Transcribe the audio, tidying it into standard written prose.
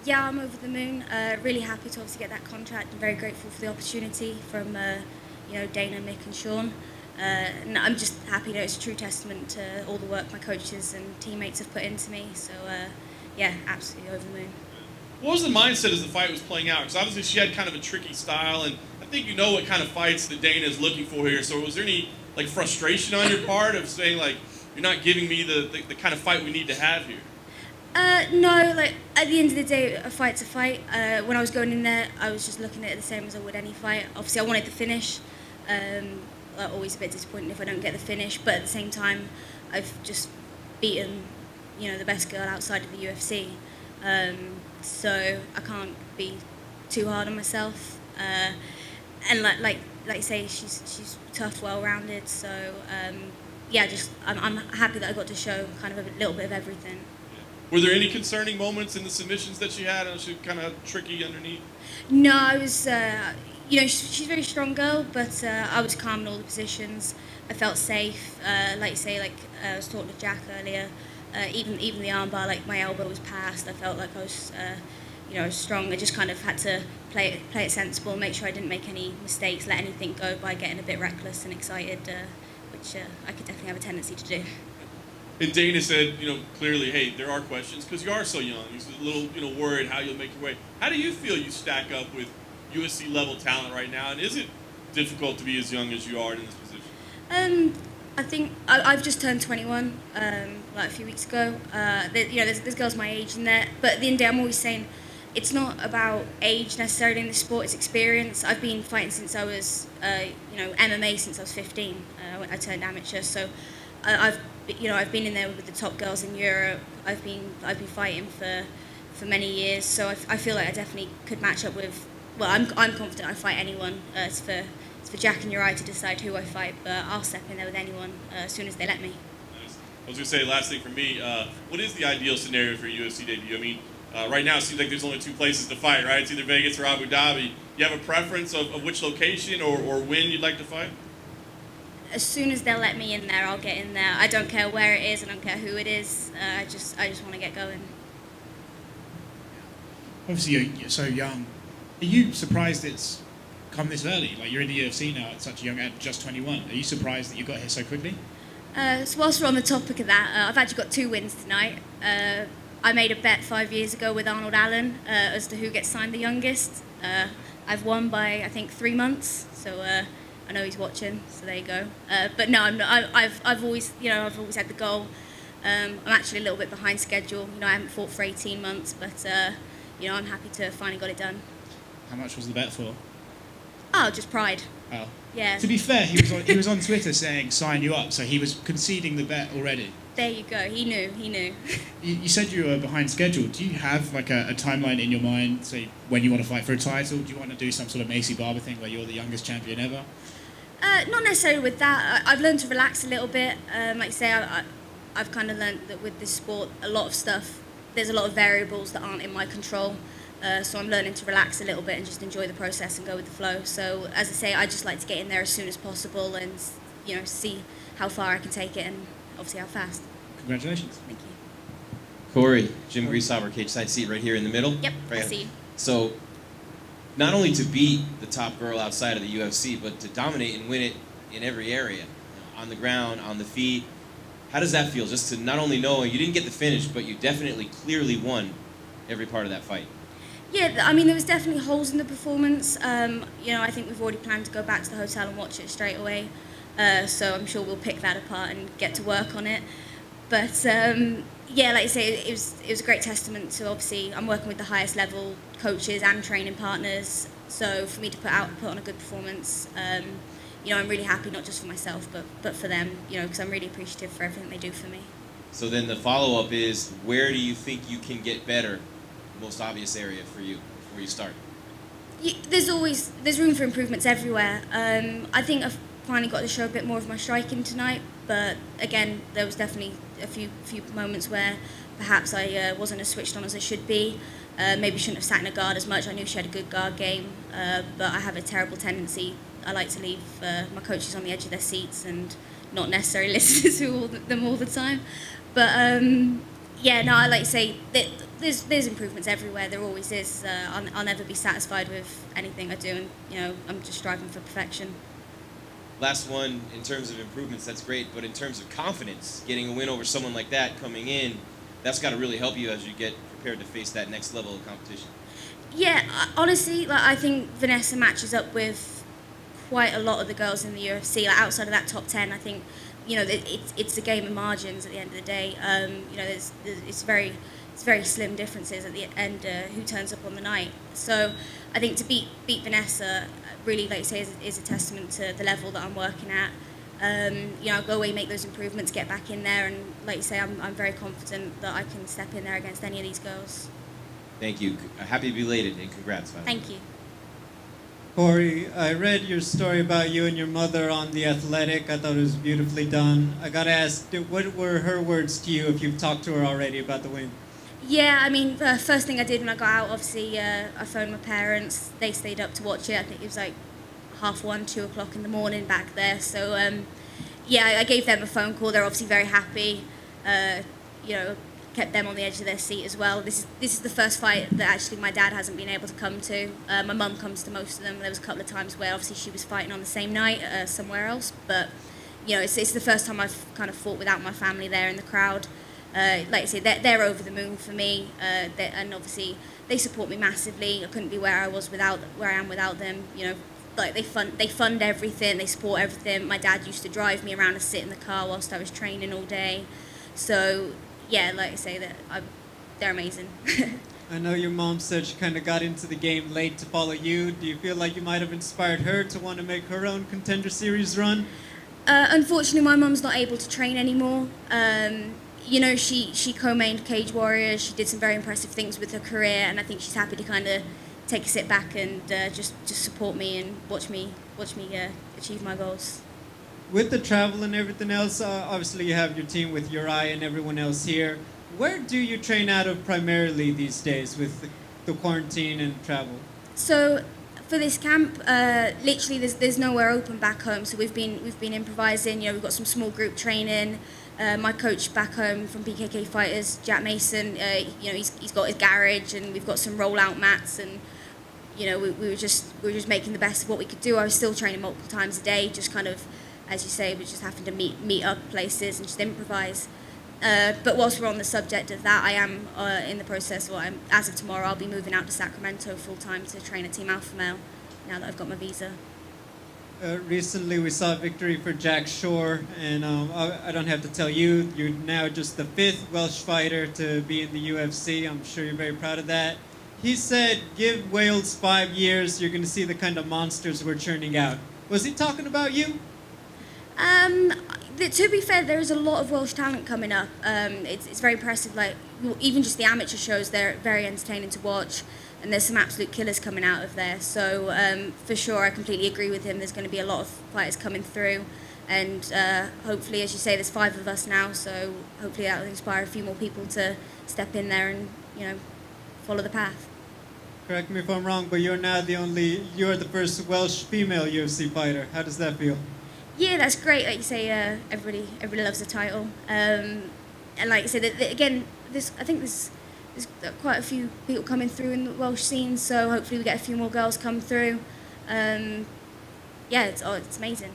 Yeah, I'm over the moon. Really happy to obviously get that contract and very grateful for the opportunity from Dana, Mick and Sean. And I'm just happy that it's a true testament to all the work my coaches and teammates have put into me. So yeah, absolutely over the moon. What was the mindset as the fight was playing out? Because obviously she had kind of a tricky style, and I think you know what kind of fights that Dana is looking for here. So was there any frustration on your part of saying you're not giving me the kind of fight we need to have here? No, at the end of the day, a fight's a fight. When I was going in there, I was just looking at it the same as I would any fight. Obviously, I wanted the finish. Always a bit disappointed if I don't get the finish, but at the same time, I've just beaten, the best girl outside of the UFC. So I can't be too hard on myself. And like you say, she's tough, well-rounded. So yeah, I'm happy that I got to show kind of a little bit of everything. Were there any concerning moments in the submissions that she had? She was kind of tricky underneath. No, I was. She's a very strong girl, but I was calm in all the positions. I felt safe. Like you say, I was talking to Jack earlier. Even the armbar, my elbow was passed. I felt like I was, strong. I just kind of had to play it sensible, make sure I didn't make any mistakes, let anything go by getting a bit reckless and excited, which I could definitely have a tendency to do. And Dana said, clearly, hey, there are questions because you are so young. He's a little, worried how you'll make your way. How do you feel you stack up with USC level talent right now? And is it difficult to be as young as you are in this position? I think I've just turned 21, a few weeks ago. There's girls my age in there, but at the end of the day, I'm always saying it's not about age necessarily in the sport. It's experience. I've been fighting since I was, MMA since I was 15. When I turned amateur, so I've been in there with the top girls in Europe. I've been fighting for many years, so I feel like I definitely could match up with. Well, I'm confident I fight anyone. It's for Jack and Uriah to decide who I fight, but I'll step in there with anyone as soon as they let me. Nice. I was going to say, last thing for me, what is the ideal scenario for a UFC debut? I mean, right now it seems like there's only two places to fight, right? It's either Vegas or Abu Dhabi. Do you have a preference of which location or when you'd like to fight? As soon as they'll let me in there, I'll get in there. I don't care where it is, I don't care who it is. I just want to get going. Obviously, you're so young. Are you surprised it's come this early? You're in the UFC now at such a young age, just 21. Are you surprised that you got here so quickly? So whilst we're on the topic of that, I've actually got 2 wins tonight. I made a bet 5 years ago with Arnold Allen as to who gets signed the youngest. I've won by, I think, 3 months. So I know he's watching, so there you go. But no, I'm not, I've always had the goal. I'm actually a little bit behind schedule. I haven't fought for 18 months, but I'm happy to have finally got it done. How much was the bet for? Oh, just pride. Oh. Yeah. To be fair, he was on Twitter saying sign you up, so he was conceding the bet already. There you go. He knew. You said you were behind schedule. Do you have a timeline in your mind, say when you want to fight for a title? Do you want to do some sort of Macy Barber thing where you're the youngest champion ever? Not necessarily with that. I've learned to relax a little bit. Like I say, I've kind of learned that with this sport, a lot of stuff, there's a lot of variables that aren't in my control. So I'm learning to relax a little bit and just enjoy the process and go with the flow. So as I say, I just like to get in there as soon as possible and see how far I can take it and obviously how fast. Congratulations. Thank you. Cory, Jim Greasehopper, cage side seat right here in the middle. Yep, right. I see you. So not only to beat the top girl outside of the UFC, but to dominate and win it in every area, on the ground, on the feet. How does that feel? Just to not only know you didn't get the finish, but you definitely clearly won every part of that fight. Yeah, I mean, there was definitely holes in the performance. I think we've already planned to go back to the hotel and watch it straight away. So I'm sure we'll pick that apart and get to work on it. But yeah, like I say, it was a great testament to, obviously, I'm working with the highest level coaches and training partners. So for me to put on a good performance, I'm really happy, not just for myself, but for them, because I'm really appreciative for everything they do for me. So then the follow-up is, where do you think you can get better? Most obvious area for you before you start? There's room for improvements everywhere. I think I've finally got to show a bit more of my striking tonight, but again, there was definitely a few moments where perhaps I wasn't as switched on as I should be. Maybe shouldn't have sat in a guard as much. I knew she had a good guard game, but I have a terrible tendency. I like to leave my coaches on the edge of their seats and not necessarily listen to them all the time. But I like to say that there's improvements everywhere. There always is. I'll never be satisfied with anything I do, and I'm just striving for perfection. Last one, in terms of improvements, that's great. But in terms of confidence, getting a win over someone like that coming in, that's got to really help you as you get prepared to face that next level of competition. Yeah, honestly, I think Vanessa matches up with quite a lot of the girls in the UFC. Outside of that top 10, I think it's a game of margins at the end of the day. It's very slim differences at the end who turns up on the night. So I think to beat Vanessa, really, like you say, is a testament to the level that I'm working at. I'll go away, make those improvements, get back in there, and like you say, I'm very confident that I can step in there against any of these girls. Thank you. Happy belated and congrats. Thank you. Cory, I read your story about you and your mother on The Athletic. I thought it was beautifully done. I gotta ask, what were her words to you if you've talked to her already about the win? Yeah, I mean, the first thing I did when I got out, obviously, I phoned my parents. They stayed up to watch it. I think it was like 1:30, 2 o'clock in the morning back there. So, I gave them a phone call. They're obviously very happy. Kept them on the edge of their seat as well. This is the first fight that actually my dad hasn't been able to come to. My mum comes to most of them. There was a couple of times where obviously she was fighting on the same night somewhere else. But, it's the first time I've kind of fought without my family there in the crowd. Like I say, they're over the moon for me, and obviously they support me massively. I couldn't be where I am without them. Like they fund everything, they support everything. My dad used to drive me around and sit in the car whilst I was training all day. So yeah, like I say, they're amazing. I know your mom said she kind of got into the game late to follow you. Do you feel like you might have inspired her to want to make her own Contender Series run? Unfortunately, my mum's not able to train anymore. She co-mained Cage Warriors. She did some very impressive things with her career, and I think she's happy to kind of take a sit back and just support me and watch me achieve my goals. With the travel and everything else, obviously you have your team with Uri and everyone else here. Where do you train out of primarily these days with the quarantine and travel? So for this camp, literally there's nowhere open back home. So we've been improvising. We've got some small group training. My coach back home from BKK Fighters, Jack Mason, he's got his garage, and we've got some rollout mats, and we were just making the best of what we could do. I was still training multiple times a day, just kind of, as you say, we're just having to meet up places and just improvise. But whilst we're on the subject of that, I am in the process, as of tomorrow, I'll be moving out to Sacramento full time to train at Team Alpha Male, now that I've got my visa. Recently we saw a victory for Jack Shore, and I don't have to tell you, you're now just the 5th Welsh fighter to be in the UFC. I'm sure you're very proud of that. He said, give Wales 5 years, you're going to see the kind of monsters we're churning out. Was he talking about you? To be fair, there is a lot of Welsh talent coming up. It's very impressive. Like, even just the amateur shows, they're very entertaining to watch, and there's some absolute killers coming out of there. So for sure, I completely agree with him. There's going to be a lot of fighters coming through, and hopefully, as you say, there's 5 of us now. So hopefully, that will inspire a few more people to step in there and follow the path. Correct me if I'm wrong, but you're the first Welsh female UFC fighter. How does that feel? Yeah, that's great. Like you say, everybody loves the title, and like you said, again, I think there's quite a few people coming through in the Welsh scene. So hopefully, we get a few more girls come through. It's amazing.